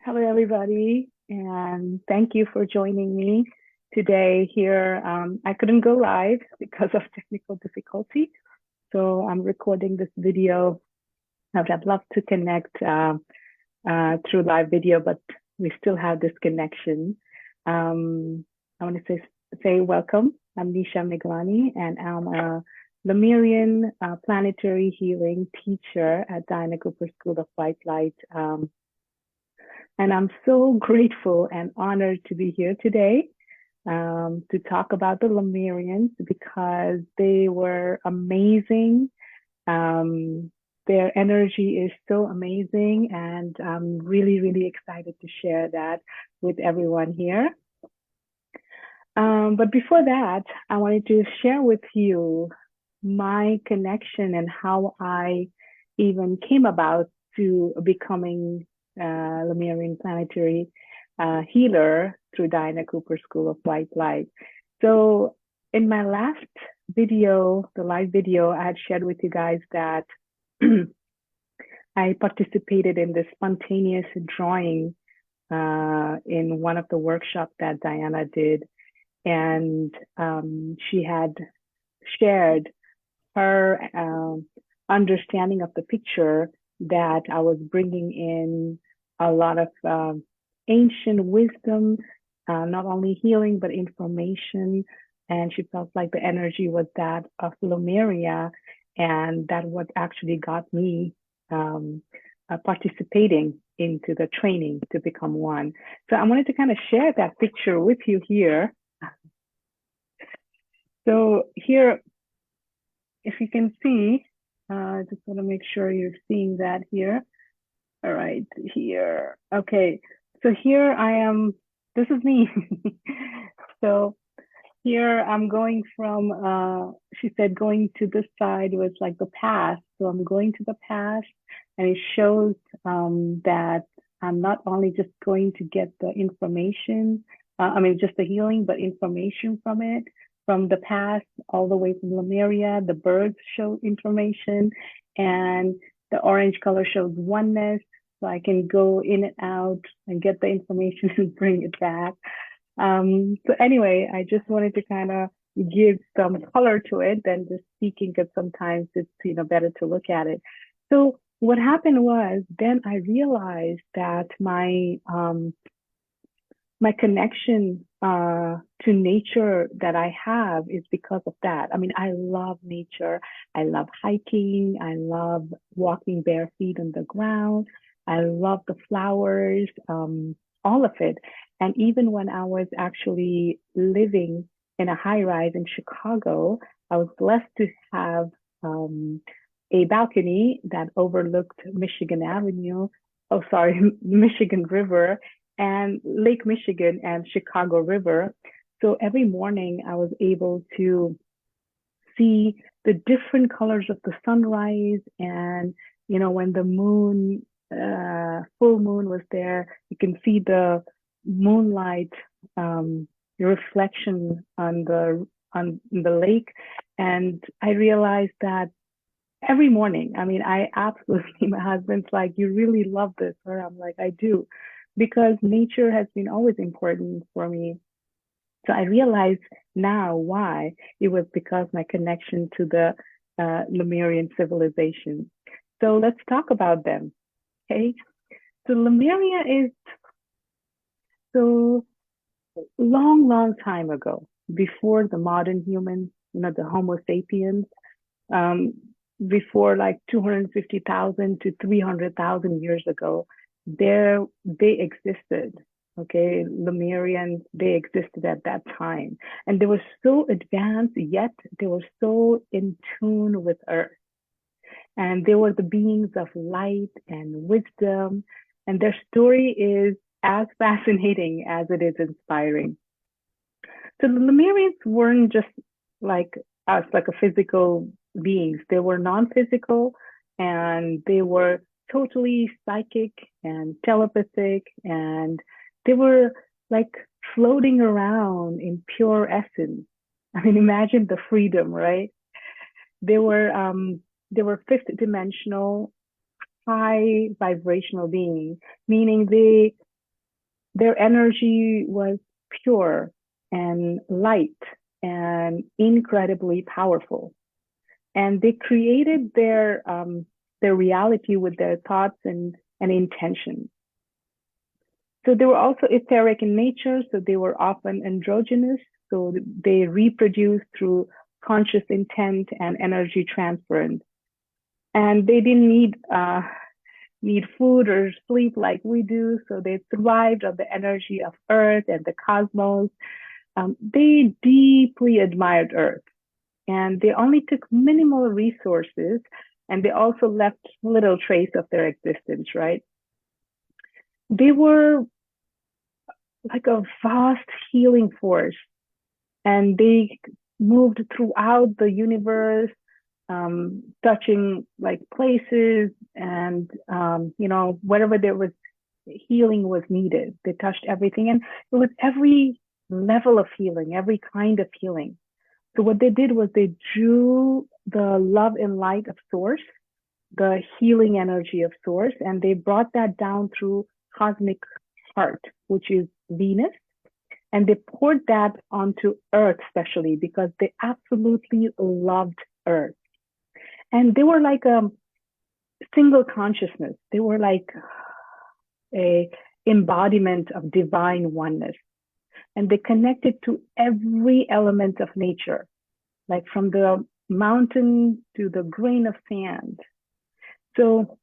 Hello, everybody, and thank you for joining me today here. I couldn't go live because of technical difficulty, so I'm recording this video. I would have loved to connect through live video, but we still have this connection. I want to say welcome. I'm Nisha Miglani, and I'm a Lemurian Planetary Healing Teacher at Diana Cooper School of White Light. And I'm so grateful and honored to be here today to talk about the Lemurians because they were amazing. Their energy is so amazing, and I'm really, really excited to share that with everyone here. But before that, I wanted to share with you my connection and how I even came about to becoming Lemurian Planetary Healer through Diana Cooper School of White Light. So in my last video, the live video, I had shared with you guys that I participated in this spontaneous drawing in one of the workshops that Diana did. And she had shared her understanding of the picture that I was bringing in a lot of ancient wisdom, not only healing, but information. And she felt like the energy was that of Lemuria, and that what actually got me participating into the training to become one. So I wanted to kind of share that picture with you here. So here, if you can see, I just want to make sure you're seeing that here. All right, here. Okay, so here I am. This is me. So here I'm going from, she said going to this side was like the past. So I'm going to the past, and it shows that I'm not only just going to get the information, just the healing, but information from it, from the past all the way from Lemuria. The birds show information, and the orange color shows oneness. So I can go in and out and get the information and bring it back. So anyway, I just wanted to kind of give some color to it than just speaking, because sometimes it's better to look at it. So what happened was then I realized that my connection to nature that I have is because of that. I mean, I love nature. I love hiking. I love walking bare feet on the ground. I love the flowers, all of it. And even when I was actually living in a high rise in Chicago, I was blessed to have a balcony that overlooked Michigan Avenue. Oh, sorry, Michigan River and Lake Michigan and Chicago River. So every morning I was able to see the different colors of the sunrise. And, when the moon, full moon was there, you can see the moonlight reflection on the lake. And I realized that every morning, I absolutely, my husband's like, you really love this, or I'm like, I do, because nature has been always important for me. So I realize now why. It was because my connection to the Lemurian civilization. So let's talk about them. Okay. So Lemuria is so long time ago, before the modern humans, the Homo sapiens, before like 250,000 to 300,000 years ago, they existed. Okay, Lemurians, they existed at that time, and they were so advanced, yet they were so in tune with Earth, and they were the beings of light and wisdom, and their story is as fascinating as it is inspiring. So the Lemurians weren't just like us, like a physical beings. They were non-physical, and they were totally psychic and telepathic, and they were like floating around in pure essence. I mean, imagine the freedom, right? They were fifth dimensional, high vibrational beings, meaning they their energy was pure and light and incredibly powerful. And they created their reality with their thoughts and intentions. So they were also etheric in nature, so they were often androgynous, so they reproduced through conscious intent and energy transference. And they didn't need food or sleep like we do, so they thrived on the energy of Earth and the cosmos. They deeply admired Earth, and they only took minimal resources, and they also left little trace of their existence, right? They were like a vast healing force, and they moved throughout the universe, touching like places and wherever there was healing was needed, they touched everything, and it was every level of healing, every kind of healing. So what they did was they drew the love and light of source, the healing energy of source, and they brought that down through cosmic heart, which is Venus. And they poured that onto Earth, especially because they absolutely loved Earth. And they were like a single consciousness. They were like a embodiment of divine oneness. And they connected to every element of nature, like from the mountain to the grain of sand. So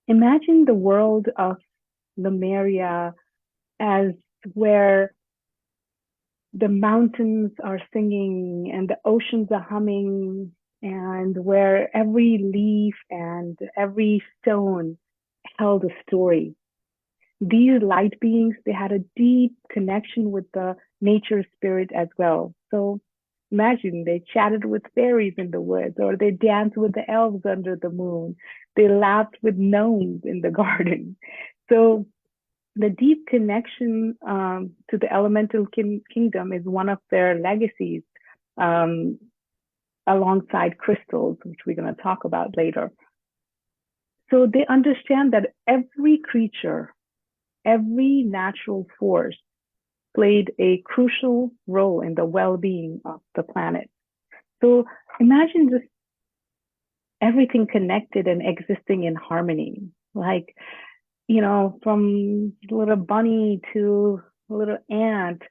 imagine the world of Lemuria as where the mountains are singing and the oceans are humming, and where every leaf and every stone held a story. These light beings, they had a deep connection with the nature spirit as well. So imagine they chatted with fairies in the woods, or they danced with the elves under the moon. They laughed with gnomes in the garden. So the deep connection to the elemental kingdom is one of their legacies, alongside crystals, which we're going to talk about later. So they understand that every creature, every natural force played a crucial role in the well-being of the planet. So imagine just everything connected and existing in harmony, like, from little bunny to little ant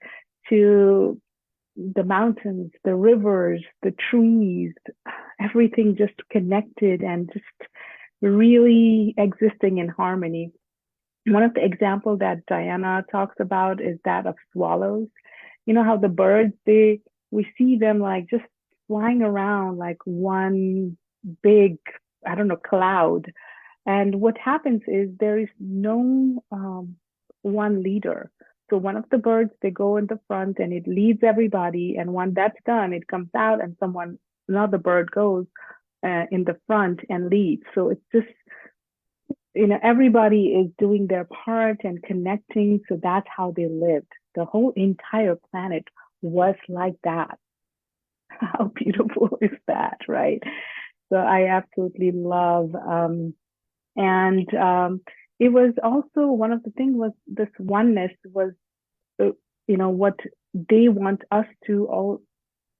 to the mountains, the rivers, the trees, everything just connected and just really existing in harmony. One of the examples that Diana talks about is that of swallows. You know how the birds, we see them like just flying around like one big, I don't know, cloud. And what happens is there is no one leader. So one of the birds, they go in the front and it leads everybody. And when that's done, it comes out and another bird goes in the front and leads. So it's just, everybody is doing their part and connecting. So that's how they lived. The whole entire planet was like that. How beautiful is that, right? So I absolutely love, and it was also one of the things was this oneness was, what they want us to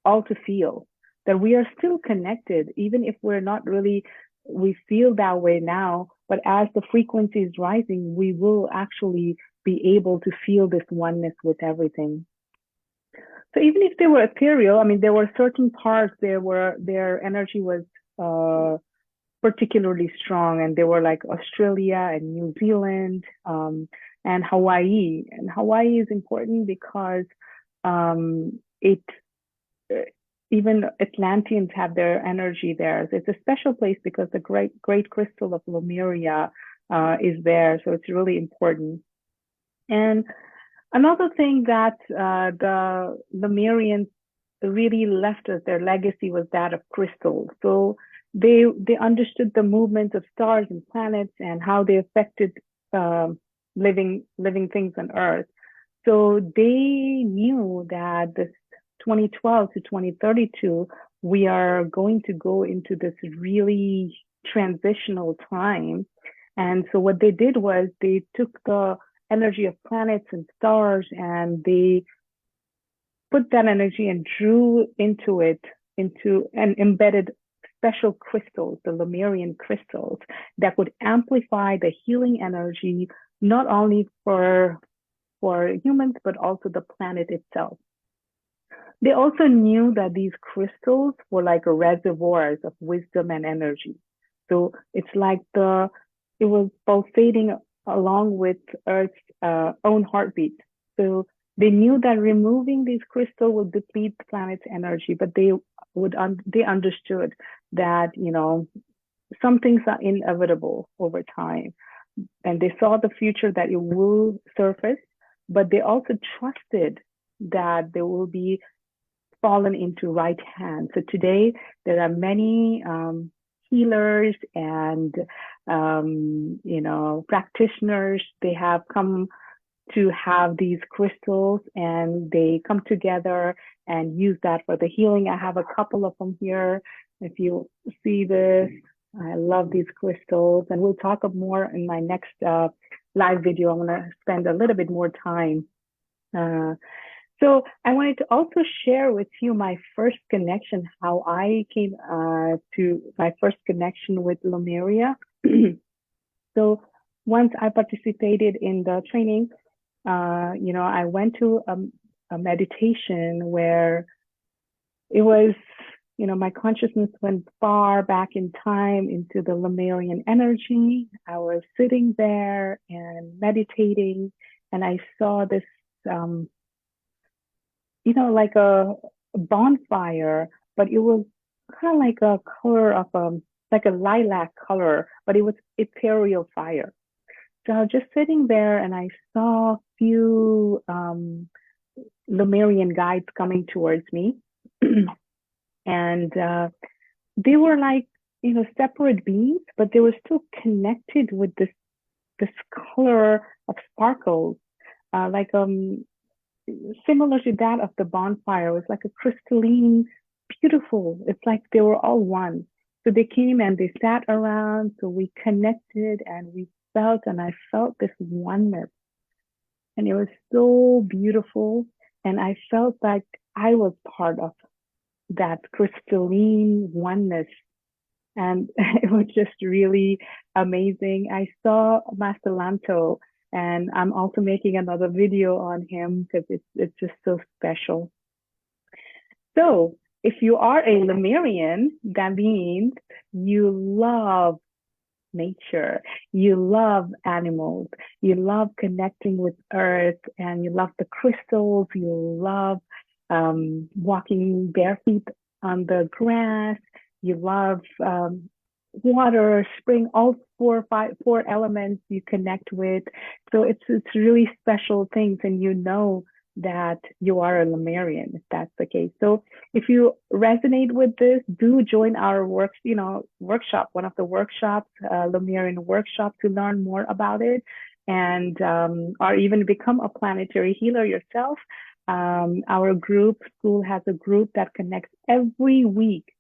all to feel, that we are still connected, even if we're not really, we feel that way now, but as the frequency is rising, we will actually be able to feel this oneness with everything. So even if they were ethereal, I mean, there were certain parts their energy was particularly strong, and they were like Australia and New Zealand, and Hawaii. And Hawaii is important because even Atlanteans have their energy there. So it's a special place because the great crystal of Lemuria is there. So it's really important. And another thing that the Lemurians really left us, their legacy was that of crystals. So they understood the movement of stars and planets and how they affected living things on Earth. So they knew that this 2012 to 2032, we are going to go into this really transitional time. And so what they did was they took the energy of planets and stars, and they put that energy and drew into it, into and embedded special crystals, the Lemurian crystals, that would amplify the healing energy, not only for humans, but also the planet itself. They also knew that these crystals were like reservoirs of wisdom and energy. So it's like it was pulsating along with Earth's own heartbeat. So they knew that removing these crystals would deplete the planet's energy, but they understood that, some things are inevitable over time. And they saw the future that it will surface, but they also trusted that there will be fallen into right hands. So today there are many healers and practitioners. They have come to have these crystals, and they come together and use that for the healing. I have a couple of them here. If you see this, I love these crystals, and we'll talk more in my next live video. I want to spend a little bit more time. So I wanted to also share with you my first connection, how I came to my first connection with Lemuria. So once I participated in the training, I went to a meditation where it was, my consciousness went far back in time into the Lemurian energy. I was sitting there and meditating, and I saw this, like a bonfire, but it was kind of like a color of like a lilac color, but it was ethereal fire. So I was just sitting there, and I saw a few Lemurian guides coming towards me. And they were like, separate beings, but they were still connected with this color of sparkles, like similar to that of the bonfire. It was like a crystalline, beautiful. It's like they were all one. So they came and they sat around. So we connected, and we felt, and I felt this oneness. And it was so beautiful. And I felt like I was part of that crystalline oneness. And it was just really amazing. I saw Master Lanto, and I'm also making another video on him because it's just so special. So if you are a Lemurian, that means you love nature, you love animals, you love connecting with earth, and you love the crystals, you love walking barefoot on the grass, you love water, spring, all four elements you connect with. So it's really special things, and that you are a Lemurian if that's the case. So if you resonate with this, do join our workshop, one of the workshops, Lemurian workshop, to learn more about it, and or even become a planetary healer yourself. Our school has a group that connects every week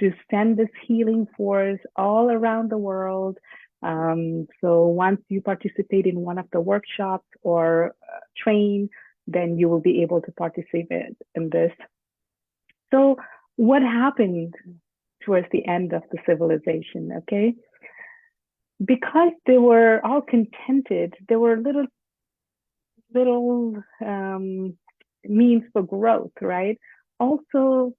to send this healing force all around the world. So once you participate in one of the workshops or train, then you will be able to participate in this. So what happened towards the end of the civilization, okay? Because they were all contented, there were little means for growth, right? Also,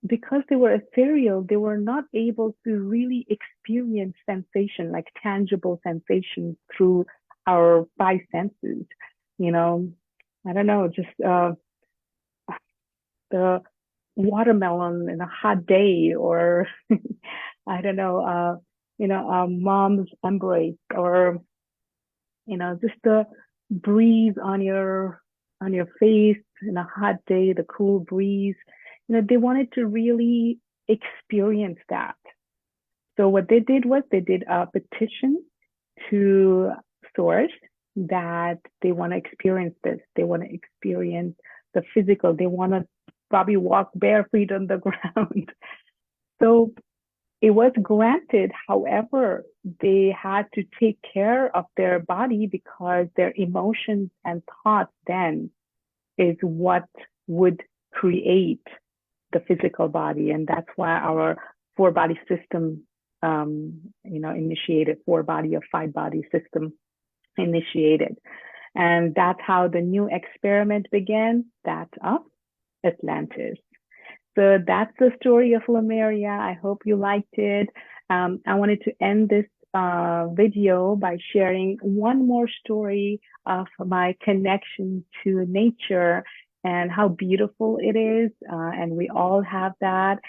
because they were ethereal, they were not able to really experience sensation, like tangible sensations through our five senses. I don't know, just the watermelon in a hot day, or I don't know, a mom's embrace, or just the breeze on your face in a hot day, the cool breeze. They wanted to really experience that. So what they did was they did a petition to Source that they want to experience this. They want to experience the physical. They want to probably walk barefoot on the ground. So it was granted. However, they had to take care of their body because their emotions and thoughts then is what would create the physical body. And that's why our four body system, initiated, four body or five body system initiated. And that's how the new experiment began, that of Atlantis. So that's the story of Lemuria. I hope you liked it. I wanted to end this video by sharing one more story of my connection to nature and how beautiful it is. And we all have that.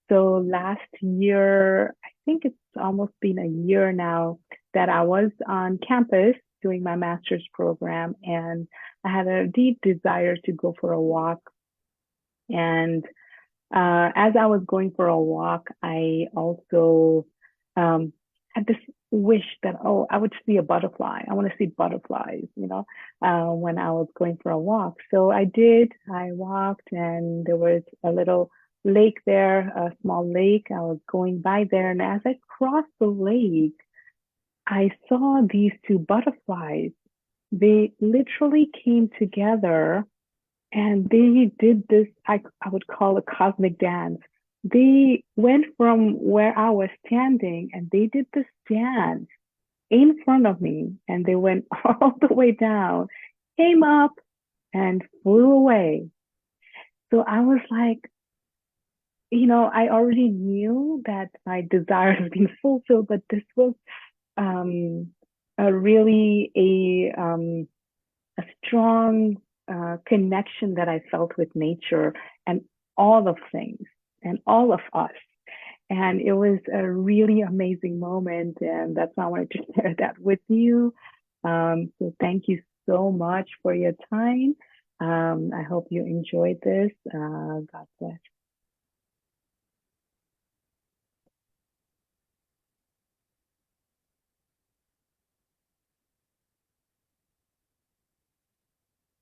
So last year, I think it's almost been a year now that I was on campus doing my master's program, and I had a deep desire to go for a walk. And as I was going for a walk, I also had this wish that, oh, I would see a butterfly. I want to see butterflies, when I was going for a walk. So I did. I walked, and there was a little lake there, a small lake. I was going by there, and as I crossed the lake, I saw these two butterflies. They literally came together and they did this, I would call a cosmic dance. They went from where I was standing and they did this dance in front of me, and they went all the way down, came up, and flew away. So I was like, I already knew that my desire had been fulfilled, but this was a really a strong connection that I felt with nature and all of things and all of us. And it was a really amazing moment. And that's why I wanted to share that with you. So thank you so much for your time. I hope you enjoyed this. God bless.